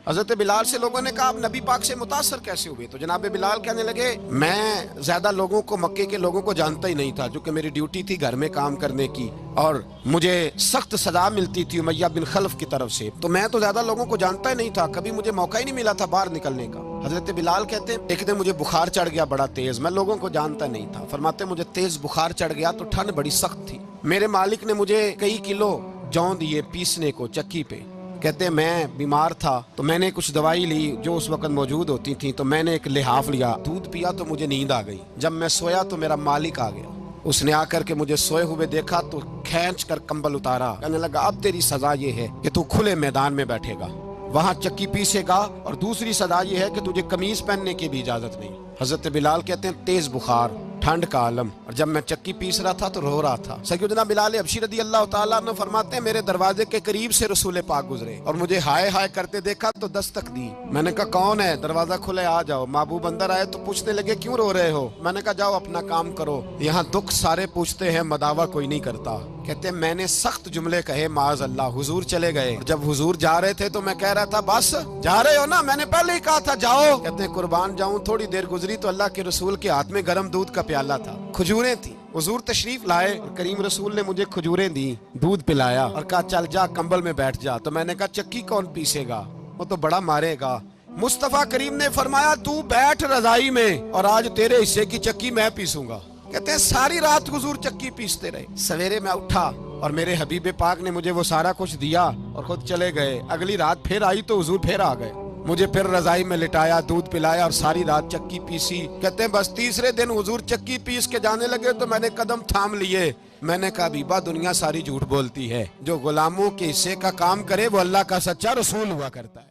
हजरत बिलाल से लोगों ने कहा आप नबी पाक से मुतासर कैसे हुए? तो जनाब बिलाल कहने लगे मैं ज्यादा लोगों को, मक्के के लोगों को जानता ही नहीं था, जो कि मेरी ड्यूटी थी घर में काम करने की और मुझे सख्त सजा मिलती थी उमैया बिन खल्फ की तरफ से, तो मैं तो ज्यादा लोगों को जानता ही नहीं था, कभी मुझे मौका ही नहीं मिला था बाहर निकलने का। हजरत बिलाल कहते हैं एक दिन मुझे बुखार चढ़ गया बड़ा तेज, मैं लोगों को जानता नहीं था। फरमाते मुझे तेज बुखार चढ़ गया तो ठंड बड़ी सख्त थी, मेरे मालिक ने मुझे कई किलो जौ दिए पीसने को चक्की पे। कहते हैं मैं बीमार था तो मैंने कुछ दवाई ली जो उस वक्त मौजूद होती थी, तो मैंने एक लिहाफ लिया, दूध पिया तो मुझे नींद आ गई। जब मैं सोया तो मेरा मालिक आ गया, उसने आकर के मुझे सोए हुए देखा तो खींच कर कंबल उतारा, कहने लगा अब तेरी सजा ये है कि तू खुले मैदान में बैठेगा, वहाँ चक्की पीसेगा, और दूसरी सजा ये है कि तुझे कमीज पहनने की भी इजाजत नहीं। हजरत बिलाल कहते हैं तेज बुखार, ठंड का आलम, और जब मैं चक्की पीस रहा था तो रो रहा था। सैयदना बिलाल हबशी रदी अल्लाह ताला अन्हु फरमाते हैं मेरे दरवाजे के करीब से रसूल पाक गुजरे और मुझे हाय हाय करते देखा तो दस्तक दी। मैंने कहा कौन है? दरवाजा खुले, आ जाओ। महबूब अंदर आए तो पूछने लगे क्यों रो रहे हो? मैंने कहा जाओ अपना काम करो, यहाँ दुख सारे पूछते हैं मदावा कोई नहीं करता। कहते हैं मैंने सख्त जुमले कहे माज अल्लाह, हुजूर चले गए। जब हुजूर जा रहे थे तो मैं कह रहा था बस जा रहे हो ना, मैंने पहले ही कहा था जाओ। कहते हैं कुर्बान जाऊं, थोड़ी देर गुजरी तो अल्लाह के रसूल के हाथ में गर्म दूध का प्याला था, खजूरें थी। हुजूर तशरीफ लाए और करीम रसूल ने मुझे खजूरें दी, दूध पिलाया और कहा चल जा कंबल में बैठ जा। तो मैंने कहा चक्की कौन पीसेगा, वो तो बड़ा मारेगा। मुस्तफा करीम ने फरमाया तू बैठ रजाई में और आज तेरे हिस्से की चक्की मैं पीसूंगा। कहते हैं सारी रात हुजूर चक्की पीसते रहे। सवेरे मैं उठा और मेरे हबीब पाक ने मुझे वो सारा कुछ दिया और खुद चले गए। अगली रात फिर आई तो हुजूर फिर आ गए, मुझे फिर रजाई में लिटाया, दूध पिलाया और सारी रात चक्की पीसी। कहते हैं बस तीसरे दिन हुजूर चक्की पीस के जाने लगे तो मैंने कदम थाम लिए। मैंने कहा बीबा दुनिया सारी झूठ बोलती है, जो गुलामों के हिस्से का काम करे वो अल्लाह का सच्चा रसूल हुआ करता है।